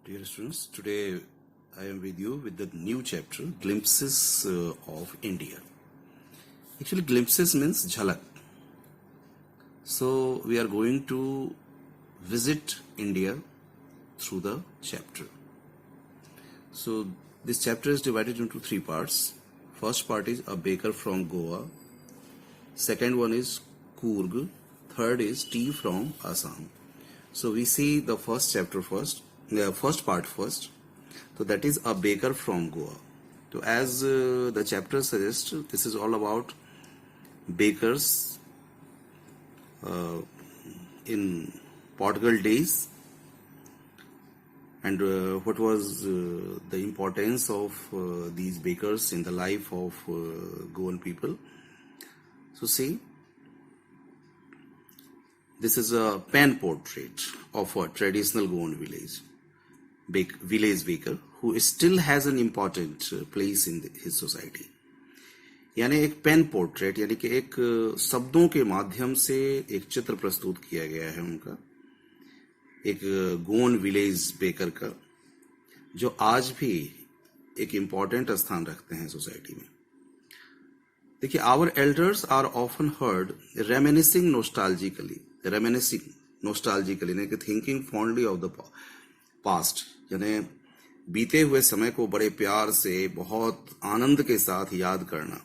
Dear students, today I am with you with the new chapter, Glimpses of India. Actually, glimpses means jhalak. So, we are going to visit India through the chapter. So, this chapter is divided into three parts. First part is a baker from Goa. Second one is Coorg. Third is tea from Assam. So, we see the first chapter first. The first part first. So that is a baker from Goa. So as the chapter suggests, this is all about bakers in Portugal days, and what was the importance of these bakers in the life of Goan people. So see, this is a pen portrait of a traditional Goan village baker who still has an important place in his society. यानी एक pen portrait यानी कि एक शब्दों के माध्यम से एक चित्र प्रस्तुत किया गया है उनका, एक गोन विलेज बेकर का, जो आज भी एक इम्पॉर्टेंट स्थान रखते हैं सोसाइटी में. देखिए, our elders are often heard reminiscing nostalgically यानी कि thinking fondly of the past, यानी बीते हुए समय को बड़े प्यार से बहुत आनंद के साथ याद करना,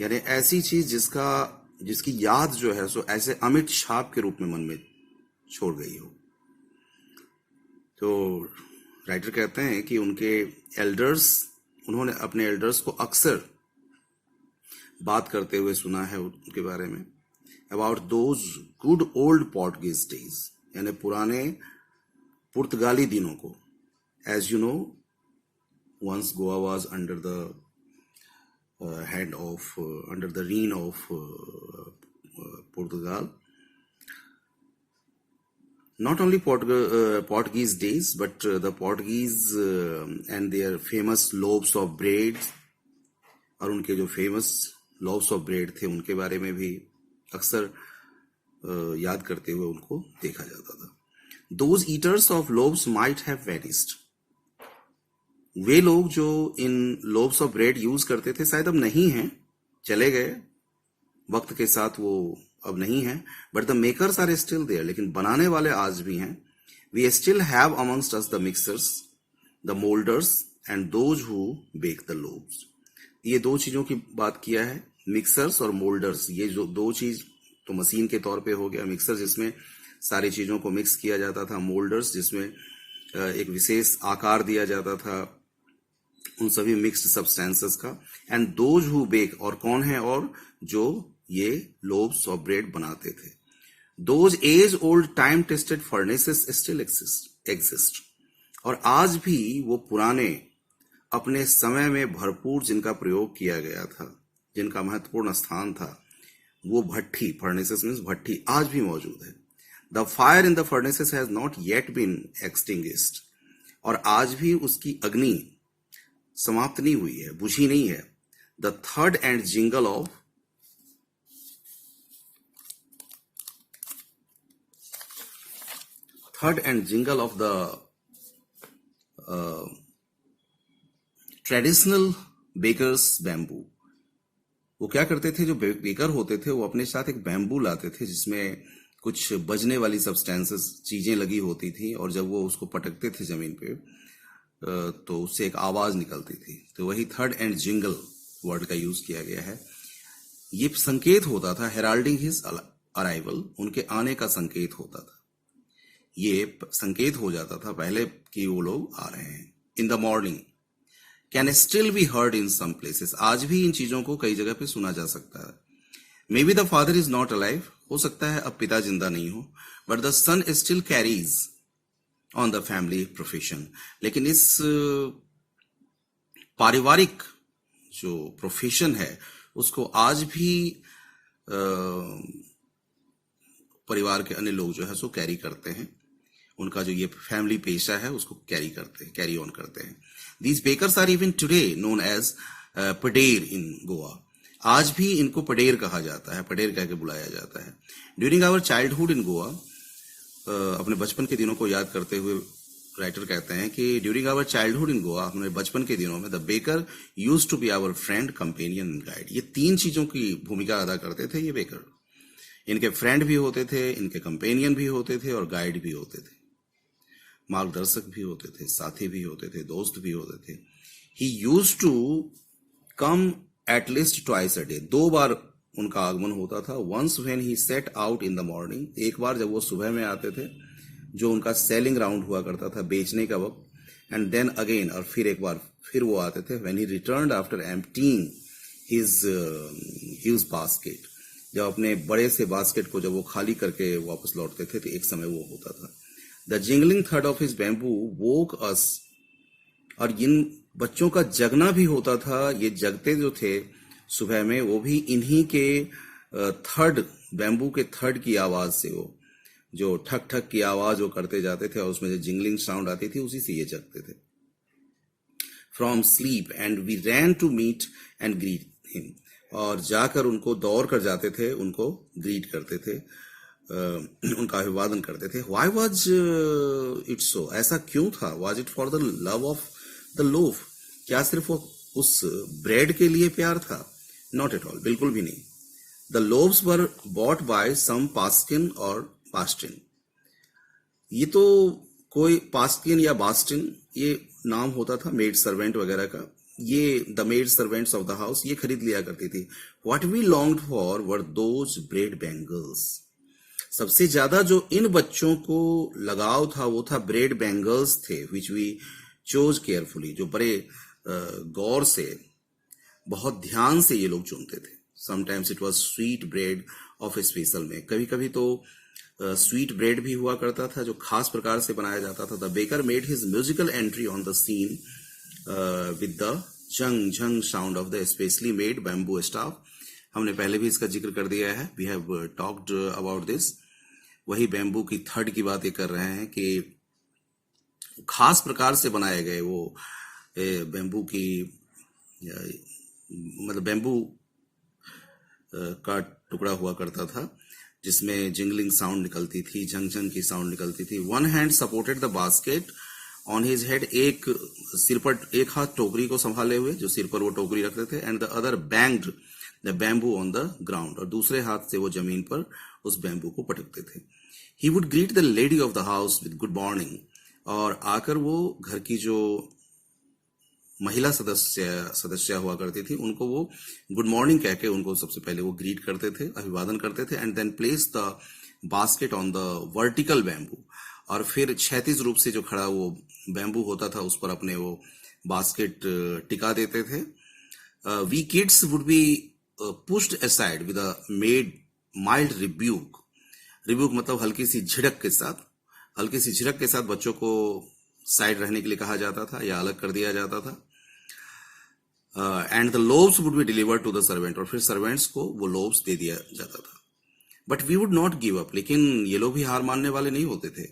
यानी ऐसी चीज जिसकी याद जो है सो ऐसे अमिट छाप के रूप में मन में छोड़ गई हो. तो राइटर कहते हैं कि उन्होंने अपने एल्डर्स को अक्सर बात करते हुए सुना है उनके बारे में, about those good old Portuguese days, यानी पुराने पुर्तगाली दिनों को. As you know, once Goa was under the under the reign of Portugal. Not only Portuguese days, but the Portuguese and their famous loaves of bread, और उनके जो famous loaves of bread थे उनके बारे में भी अक्सर याद करते हुए उनको देखा जाता था. Those eaters of loaves might have vanished. वे लोग जो इन लोब्स ऑफ ब्रेड यूज करते थे शायद अब नहीं हैं, चले गए वक्त के साथ, वो अब नहीं है. But the makers are still there, लेकिन बनाने वाले आज भी हैं. We still have amongst us the mixers, the moulders and those who bake the loaves. ये दो चीजों की बात किया है, मिक्सर्स और मोल्डर्स. ये जो दो चीज तो मशीन के तौर पे हो गया. मिक्सर जिसमें सारी चीजों को मिक्स किया जाता था, मोल्डर्स जिसमें एक विशेष आकार दिया जाता था उन सभी मिक्स्ड सब्सटेंसेस का, एंड दोज हु बेक, और कौन है, और जो ये लोब्स ऑफ ब्रेड बनाते थे. Those age old time tested furnaces still exist, और आज भी वो पुराने अपने समय में भरपूर जिनका प्रयोग किया गया था, जिनका महत्वपूर्ण स्थान था, वो भट्टी, फर्नेसेस मीन्स भट्टी, आज भी मौजूद है. The fire in the furnaces has not yet been extinguished, और आज भी उसकी अग्नि समाप्त नहीं हुई है, बुझी नहीं है. द थर्ड and jingle of the traditional bakers bamboo. वो क्या करते थे, जो बेकर होते थे वो अपने साथ एक बैम्बू लाते थे जिसमें कुछ बजने वाली सब्सटेंसेस चीजें लगी होती थी, और जब वो उसको पटकते थे जमीन पे तो उससे एक आवाज निकलती थी. तो वही थर्ड एंड जिंगल वर्ड का यूज किया गया है. ये संकेत होता था, हेराल्डिंग हिज अराइवल, उनके आने का संकेत होता था. ये संकेत हो जाता था पहले कि वो लोग आ रहे हैं. In the morning can still be heard in some places, आज भी इन चीजों को कई जगह पे सुना जा सकता है. Maybe the father is not alive, हो सकता है अब पिता जिंदा नहीं हो, but the son still carries on the family profession, लेकिन इस पारिवारिक जो प्रोफेशन है उसको आज भी परिवार के अन्य लोग जो है सो कैरी करते हैं. उनका जो ये फैमिली पेशा है उसको कैरी ऑन करते हैं. These bakers are even today known as pader in Goa. आज भी इनको पडेर कहा जाता है, पडेर कह के बुलाया जाता है. During our childhood in Goa, अपने बचपन के दिनों को याद करते हुए राइटर कहते हैं कि during our childhood in Goa, हमारे बचपन के दिनों में, the baker used to be our friend, companion and guide. ये 3 चीजों की भूमिका अदा करते थे ये बेकर। इनके फ्रेंड भी होते थे, इनके कंपेनियन भी होते थे और गाइड भी होते थे, मार्गदर्शक भी होते थे, साथी भी होते थे, दोस्त भी होते थे। He used to come at least twice a day, 2 बार उनका आगमन होता था। Once when he set out in the morning, एक बार जब वो सुबह में आते थे, जो उनका सेलिंग राउंड हुआ करता था, बेचने का वक्त। एंड देन अगेन, और फिर एक बार फिर वो आते थे when he returned after emptying his huge basket, जब अपने बड़े से बास्केट को जब वो खाली करके वापस लौटते थे तो एक समय वो होता था। द जिंगलिंग थर्ड of his bamboo woke us, और इन बच्चों का जगना भी होता था। ये जगते जो थे सुबह में, वो भी इन्हीं के थर्ड, बैम्बू के थर्ड की आवाज से, वो जो ठक ठक की आवाज वो करते जाते थे और उसमें जो जिंगलिंग साउंड आती थी, उसी से ये जगते थे। From sleep and we ran to meet and greet him, और जाकर उनको दौड़ कर जाते थे, उनको ग्रीट करते थे, उनका अभिवादन करते थे। वाई वॉज इट सो, ऐसा क्यों था? Was it for the love of the loaf, क्या सिर्फ वो उस ब्रेड के लिए प्यार था? नॉट एट ऑल, बिल्कुल भी नहीं। The loaves were bought by some पास्किन और पास्टिन, ये तो कोई पास्किन या बास्टिन ये नाम होता था मेड सर्वेंट वगैरह का, ये the maid servants of the house ये खरीद लिया करती थी। What we longed for were those bread bangles, सबसे ज्यादा जो इन बच्चों को लगाव था वो था ब्रेड बैंगल्स थे, विच वी चोज केयरफुली, जो बड़े गौर से, बहुत ध्यान से ये लोग चुनते थे। Sometimes it was sweet bread of A special में, कभी कभी तो स्वीट ब्रेड भी हुआ करता था जो खास प्रकार से बनाया जाता था। The baker made his musical entry on the scene with the jhang jhang sound of the specially made bamboo staff. हमने पहले भी इसका जिक्र कर दिया है, we have talked about this. वही बैम्बू की थर्ड की बात ये कर रहे हैं कि खास प्रकार से बनाए गए वो बैम्बू की, मतलब बैम्बू का टुकड़ा हुआ करता था जिसमें जिंगलिंग साउंड निकलती थी, झंग झंग की साउंड निकलती थी। One hand supported the basket on his head, एक सिर पर, एक हाथ टोकरी को संभाले हुए, जो सिर पर वो टोकरी रखते थे। And the other banged the bamboo on the ground, और दूसरे हाथ से वो जमीन पर उस बैम्बू को पटकते थे। He would greet the lady of the house with good morning, और आकर वो घर की जो महिला सदस्य हुआ करती थी उनको वो गुड मॉर्निंग कह के उनको सबसे पहले वो ग्रीट करते थे, अभिवादन करते थे। And then place the basket on the vertical bamboo, और फिर क्षैतिज रूप से जो खड़ा वो बैम्बू होता था उस पर अपने वो बास्केट टिका देते थे। We kids would be pushed aside with a made mild rebuke, rebuke मतलब हल्की सी झिड़क के साथ, हल्की सी झिड़क के साथ बच्चों को साइड रहने के लिए कहा जाता था या अलग कर दिया जाता था। And the loaves would be delivered to the servant, और फिर सर्वेंट्स को वो लोव्स दे दिया जाता था। But we would not give up, लेकिन ये लोग भी हार मानने वाले नहीं होते थे।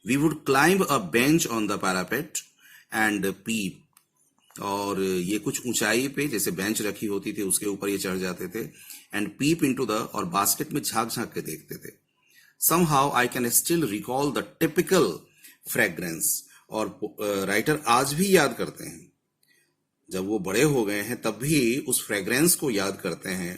We would climb a bench on the parapet and peep, और ये कुछ ऊंचाई पे जैसे बेंच रखी होती थी उसके ऊपर ये चढ़ जाते थे। एंड पीप इनटू द, और बास्केट में झांक झांक के देखते थे। somehow I can still recall the typical fragrance, और राइटर आज भी याद करते हैं, जब वो बड़े हो गए हैं तब भी उस फ्रेग्रेंस को याद करते हैं।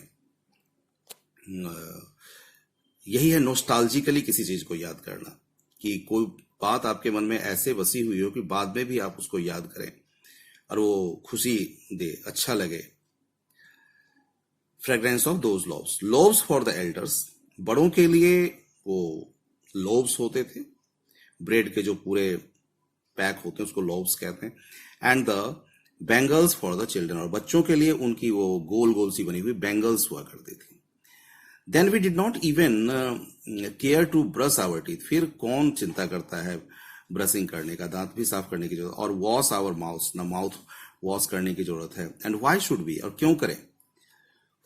यही है नोस्टाल्जिकली किसी चीज को याद करना, कि कोई बात आपके मन में ऐसे बसी हुई हो कि बाद में भी आप उसको याद करें और वो खुशी दे, अच्छा लगे। Fragrance of those loaves, loaves for the elders, बड़ों के लिए वो लोव्स होते थे, ब्रेड के जो पूरे पैक होते हैं उसको लोव्स कहते हैं। And the bangles for the children, और बच्चों के लिए उनकी वो गोल गोल सी बनी हुई बैंगल्स हुआ करती थी। Then we did not even care to brush our teeth, फिर कौन चिंता करता है ब्रशिंग करने का, दांत भी साफ करने की जरूरत, और वॉश आवर माउथ, ना माउथ वॉश करने की जरूरत है। एंड वाई शुड बी, और क्यों करें।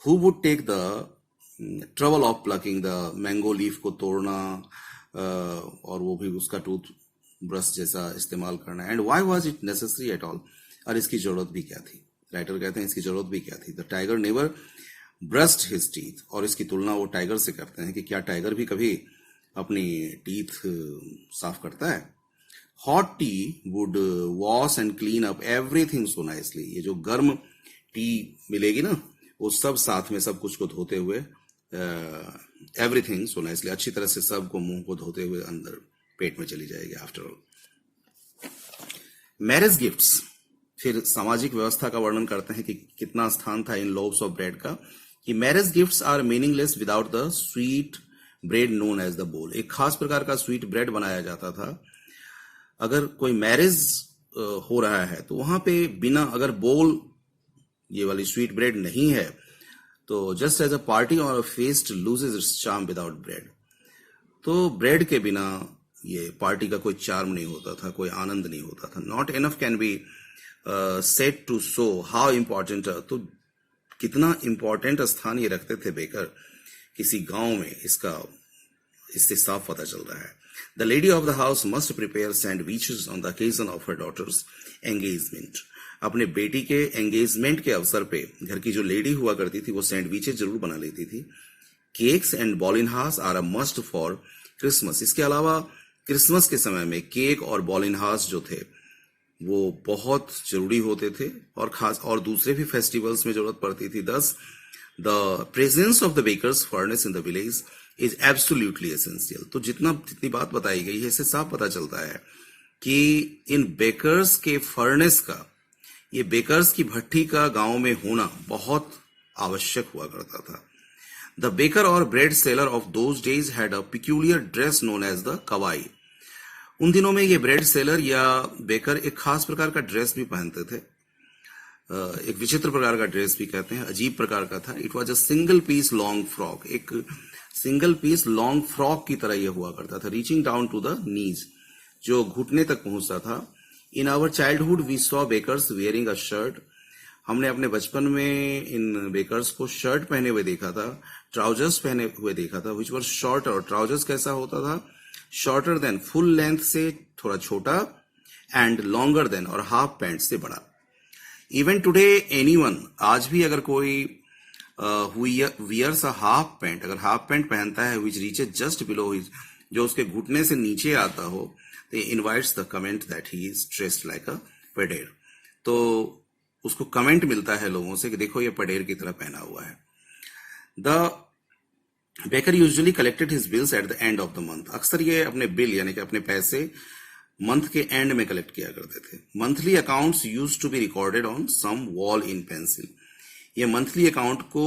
Who would take the trouble of plucking the mango leaf को तोड़ना, और वो भी उसका टूथ ब्रश जैसा इस्तेमाल करना। And why was it necessary at all, और इसकी जरूरत भी क्या थी। राइटर कहते हैं इसकी जरूरत भी क्या थी। The tiger never brushed his teeth, और इसकी तुलना वो टाइगर से करते हैं कि क्या टाइगर भी कभी अपनी टीथ साफ करता है। Hot T would wash and clean up everything so nicely. ये जो गर्म टी मिलेगी ना, वो सब साथ में सब कुछ को धोते हुए, एवरीथिंग सो नाइसली, अच्छी तरह से सबको मुंह को धोते हुए अंदर पेट में चली जाएगी। आफ्टर ऑल, मैरिज गिफ्ट्स, फिर सामाजिक व्यवस्था का वर्णन करते हैं कि कितना स्थान था इन लोव्स ऑफ ब्रेड का, कि marriage gifts are meaningless without the sweet bread known as the bol. एक खास प्रकार का स्वीट ब्रेड बनाया जाता था। अगर कोई मैरिज हो रहा है तो वहां पे बिना, अगर बोल ये वाली स्वीट ब्रेड नहीं है, तो just as a party or a fest loses its charm without bread. तो ब्रेड के बिना ये पार्टी का कोई चार्म नहीं होता था, कोई आनंद नहीं होता था। Not enough can be said to show how important, तो कितना इंपॉर्टेंट स्थान ये रखते थे बेकर किसी गांव में, इससे साफ पता चल रहा है। The lady of the house must prepare sandwiches on the occasion of her daughter's engagement. अपने बेटी के एंगेजमेंट के अवसर पे घर की जो लेडी हुआ करती थी वो सैंडविचेस जरूर बना लेती थी। केक्स एंड बॉलिनहास are a must for Christmas. इसके अलावा क्रिसमस के समय में केक और बॉलिनहास जो थे वो बहुत जरूरी होते थे, और खास और दूसरे भी फेस्टिवल्स में जरूरत पड़ती थी। Thus the presence of the baker's furnace in the village is absolutely essential. तो जितनी बात बताई गई है, इससे साफ पता चलता है कि इन बेकर्स के फर्नेस का, ये बेकर्स की भट्टी का गांव में होना बहुत आवश्यक हुआ करता था। The baker or bread seller of those days had a peculiar dress known as the कवाई। उन दिनों में ये ब्रेड सेलर या बेकर एक खास प्रकार का ड्रेस भी पहनते थे, एक विचित्र प्रकार का ड्रेस भी कहते हैं, अजीब प्रकार का था। It was a single piece long frock, एक सिंगल पीस लॉन्ग फ्रॉक की तरह यह हुआ करता था, reaching down to the knees, जो घुटने तक पहुंचता था। In our childhood we saw bakers wearing a shirt. हमने अपने बचपन में इन बेकर्स को शर्ट पहने हुए देखा था, ट्राउजर्स पहने हुए देखा था, विच वर शॉर्टर। और ट्राउजर्स कैसा होता था? शॉर्टर देन, फुल लेंथ से थोड़ा छोटा, एंड लॉन्गर देन, और हाफ पैंट से बड़ा। इवन टुडे एनीवन, आज भी अगर कोई वियर्स अ हाफ पैंट, अगर हाफ पैंट पहनता है which reaches just below his, जो उसके घुटने से नीचे आता हो, तो invites the comment that he is dressed like a pader. तो उसको कमेंट मिलता है लोगों से कि देखो ये पडेर की तरह पहना हुआ है। The baker usually collected his bills at the end of the month. अक्सर ये अपने बिल यानी कि अपने पैसे मंथ के एंड में कलेक्ट किया करते थे। Monthly accounts used to be recorded on some wall in pencil. ये मंथली अकाउंट को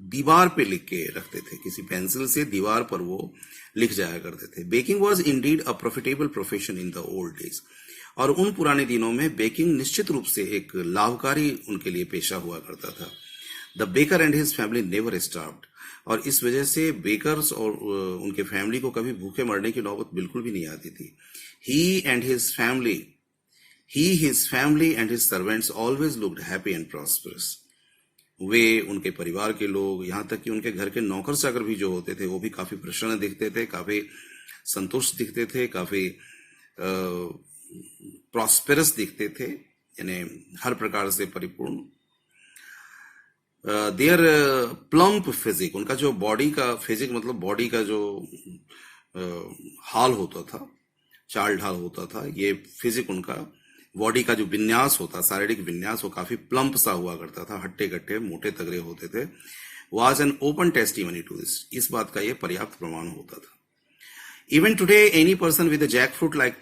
दीवार पे लिख के रखते थे, किसी पेंसिल से दीवार पर वो लिख जाया करते थे। Baking was indeed a profitable profession in the old days. और उन पुराने दिनों में बेकिंग निश्चित रूप से एक लाभकारी उनके लिए पेशा हुआ करता था। The baker and his family never starved. और इस वजह से बेकर्स और उनके फैमिली को कभी भूखे मरने की नौबत बिल्कुल भी नहीं आती थी। He his family and his servants always looked happy and prosperous. वे, उनके परिवार के लोग, यहाँ तक कि उनके घर के नौकर चाकर भी जो होते थे वो भी काफी प्रसन्न दिखते थे, काफी संतुष्ट दिखते थे, काफी प्रॉस्पेरस दिखते थे, यानी हर प्रकार से परिपूर्ण। देयर प्लम्प फिजिक, उनका जो बॉडी का फिजिक मतलब बॉडी का जो हाल होता था, चाल ढाल होता था, ये फिजिक उनका बॉडी का जो विन्यास होता, शारीरिक विन्यास, वो काफी प्लम्प सा हुआ करता था, हट्टे कट्टे मोटे तगड़े होते थे। Was an open testimony to this, इस बात का ये पर्याप्त प्रमाण होता था। Even today any person with a jackfruit like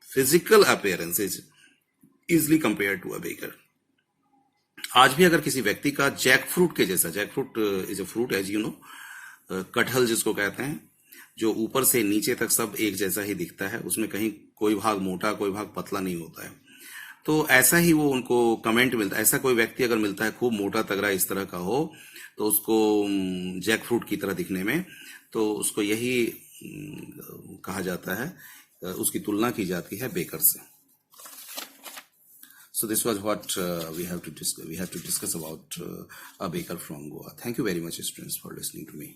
physical appearance is easily compare to a baker. आज भी अगर किसी व्यक्ति का जैक फ्रूट के जैसा, jackfruit is a fruit as you know, कटहल जिसको कहते हैं, जो ऊपर से नीचे तक सब एक जैसा ही दिखता है, उसमें कहीं कोई भाग मोटा कोई भाग पतला नहीं होता है। तो ऐसा ही वो उनको कमेंट मिलता है। ऐसा कोई व्यक्ति अगर मिलता है खूब मोटा तगड़ा इस तरह का हो, तो उसको जैक फ्रूट की तरह दिखने में, तो उसको यही कहा जाता है, उसकी तुलना की जाती है बेकर से। So this was what we have to discuss about a baker from Goa. Thank you very much, students, for listening to me.